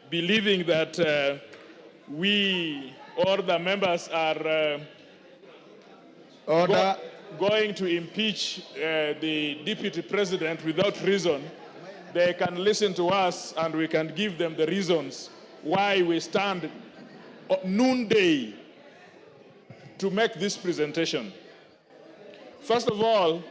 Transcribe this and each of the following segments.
believing that we or the members are going to impeach the deputy president without reason, they can listen to us and we can give them the reasons why we stand noonday to make this presentation. First of all,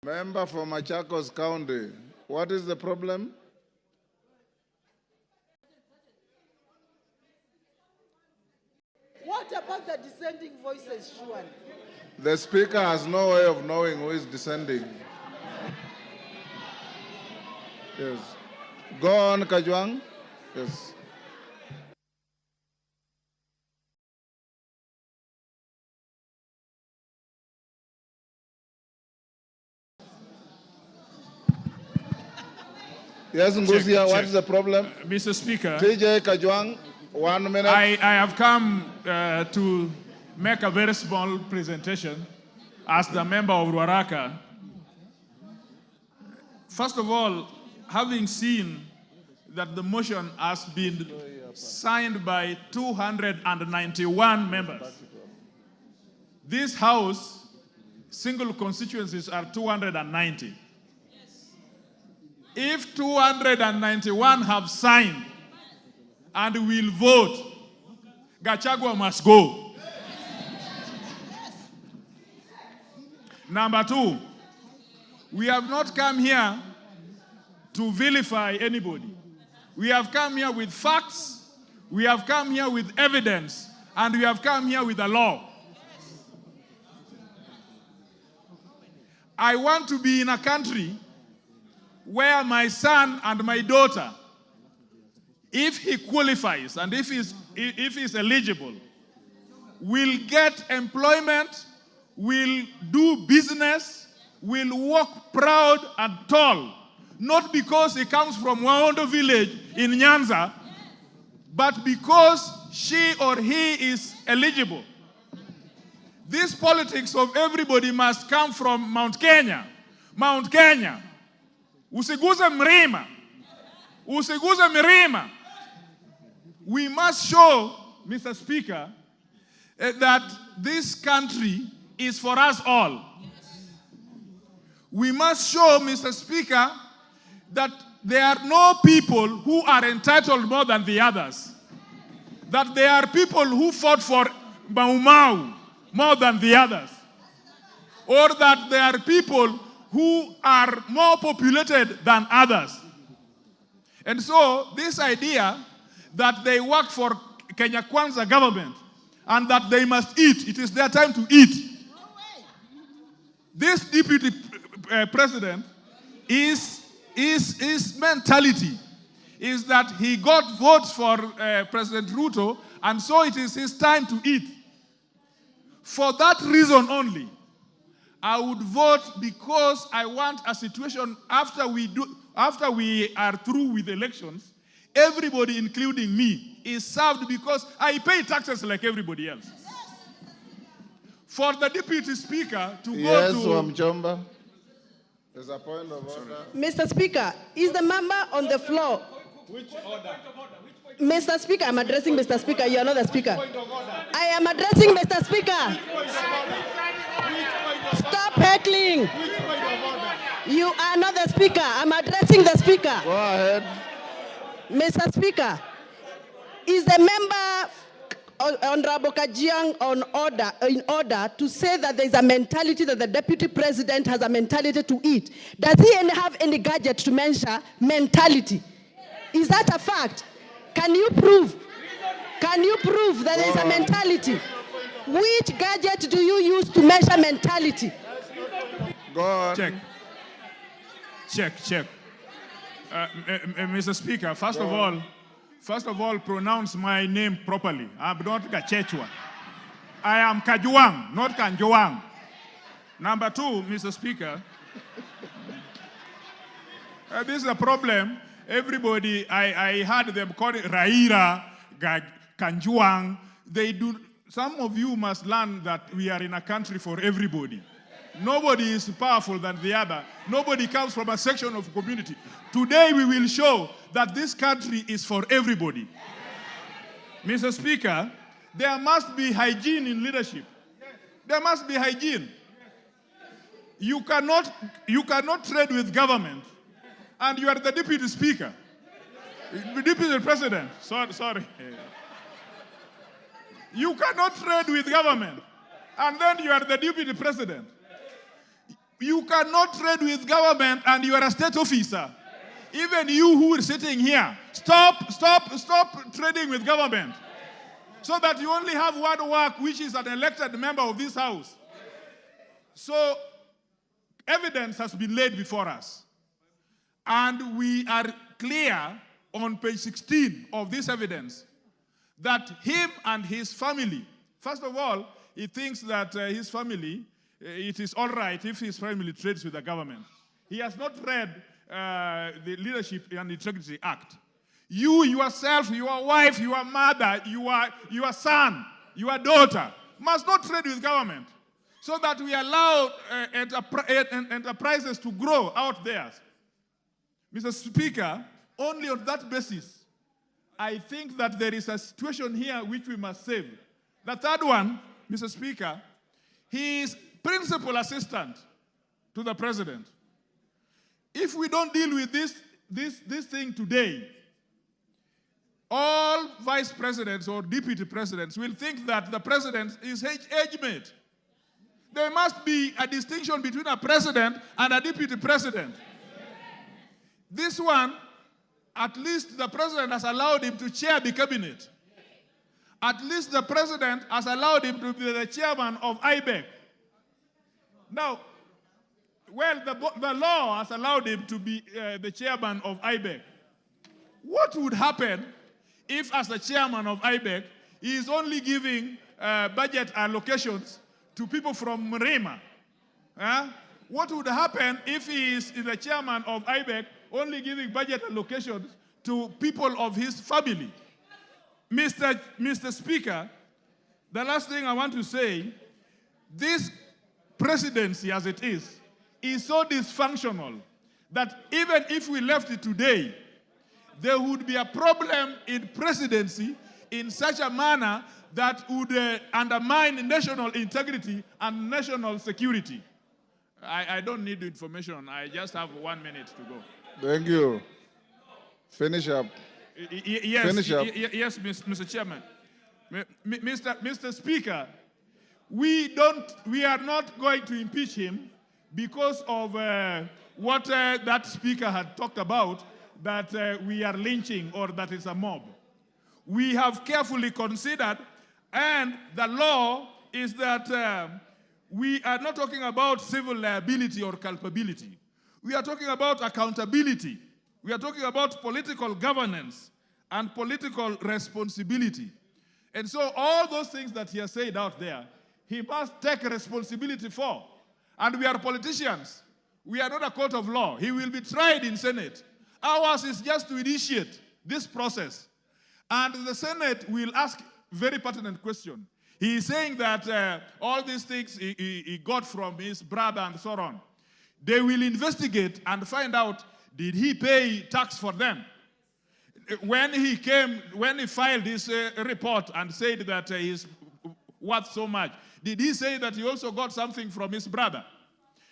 Member for Machakos County, what is the problem? What about the dissenting voices, Shuan? The speaker has no way of knowing who is dissenting. Yes. Go on, Kajwang. Yes. Yes, Ngusia, what is the problem? Mr. Speaker, TJ Kajwang, 1 minute. I have come to make a very small presentation as the member of Ruaraka. First of all, having seen that the motion has been signed by 291 members, this House, single constituencies are 290. If 291 have signed and will vote, Gachagua must go. Number two, we have not come here to vilify anybody. We have come here with facts, we have come here with evidence, and we have come here with the law. I want to be in a country where my son and my daughter, if he qualifies and if he's eligible, will get employment, will do business, will walk proud and tall, not because he comes from Waondo village in Nyanza, but because she or he is eligible. This politics of everybody must come from Mount Kenya. Mount Kenya. Usiguze mlima. Usiguze milima. We must show, Mr. Speaker, that this country is for us all. We must show, Mr. Speaker, that there are no people who are entitled more than the others. That there are people who fought for Mau Mau more than the others. Or that there are people who are more populated than others. And so this idea that they work for Kenya Kwanza government and that they must eat, it is their time to eat. This deputy president his mentality is that he got votes for President Ruto, and so it is his time to eat. For that reason only, I would vote, because I want a situation after we are through with elections, everybody, including me, is served because I pay taxes like everybody else. For the deputy speaker to go to... Yes, Wamchomba. There's a point of order. Mr. Speaker, is the member on the floor? Which order? Mr. Speaker, I'm addressing Mr. Speaker. You are not the Speaker. I am addressing Mr. Speaker. Stop heckling. You are not the Speaker. I'm addressing the Speaker. Go ahead. Mr. Speaker, is the member Honorable Kajwang in order to say that there is a mentality that the deputy president has a mentality to eat? Does he have any gadget to measure mentality? Is that a fact? Can you prove? Can you prove that there is a mentality? Which gadget do you use to measure mentality? Go on. Check. Mr. Speaker, first of all, pronounce my name properly. I'm not Gachechwa. I am Kajwang, not Kanjwang. Number two, Mr. Speaker, This is a problem. Everybody, I heard them call it Raira, Kajwang. They do. Some of you must learn that we are in a country for everybody. Nobody is powerful than the other. Nobody comes from a section of community. Today we will show that this country is for everybody. Mr. Speaker, there must be hygiene in leadership. There must be hygiene. You cannot trade with government, and you are the deputy speaker, deputy president. Sorry. You cannot trade with government, and then you are the deputy president. You cannot trade with government, and you are a state officer. Even you who are sitting here, stop trading with government, so that you only have one work, which is an elected member of this house. So evidence has been laid before us, and we are clear on page 16 of this evidence that him and his family, first of all, he thinks that his family, it is all right if his family trades with the government. He has not read the Leadership and Integrity Act. You yourself, your wife, your mother, your son, your daughter must not trade with government, so that we allow enterprises to grow out there. Mr. Speaker, only on that basis, I think that there is a situation here which we must save. The third one, Mr. Speaker, he is principal assistant to the president. If we don't deal with this thing today, all vice presidents or deputy presidents will think that the president is age mate. There must be a distinction between a president and a deputy president. This one, at least the president has allowed him to chair the cabinet. At least the president has allowed him to be the chairman of IBEC. Now, well, the law has allowed him to be the chairman of IBEC. What would happen if, as the chairman of IBEC, he is only giving budget allocations to people from Mrema? What would happen if he is the chairman of IBEC, only giving budget allocations to people of his family? Mr. Speaker, the last thing I want to say, this presidency as it is so dysfunctional that even if we left it today, there would be a problem in presidency in such a manner that would undermine national integrity and national security. I don't need the information. I just have 1 minute to go. Thank you. Finish up. Yes, Finish up. Yes, Mr. Chairman. Mr. Speaker, we are not going to impeach him because of what that speaker had talked about, that we are lynching or that it's a mob. We have carefully considered, and the law is that we are not talking about civil liability or culpability. We are talking about accountability. We are talking about political governance and political responsibility. And so all those things that he has said out there, he must take responsibility for. And we are politicians. We are not a court of law. He will be tried in Senate. Ours is just to initiate this process. And the Senate will ask very pertinent question. He is saying that all these things he got from his brother and so on. They will investigate and find out, did he pay tax for them? When he filed his report and said that he's worth so much, did he say that he also got something from his brother?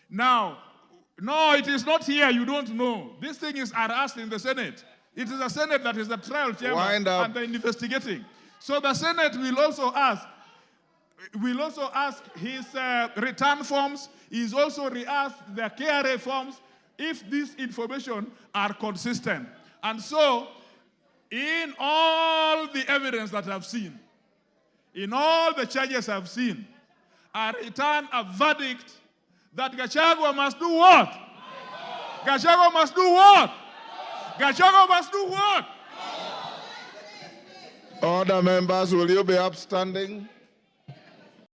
Now, no, it is not here. You don't know. These things are asked in the Senate. It is the Senate that is the trial chairman and the investigating. So the Senate will also ask his return forms. He's also re-asked the KRA forms if this information are consistent. And so, in all the evidence that I've seen, in all the charges I've seen, I return a verdict that Gachagua must do what? Gachagua must do what? Gachagua must do what? Order, members, will you be upstanding?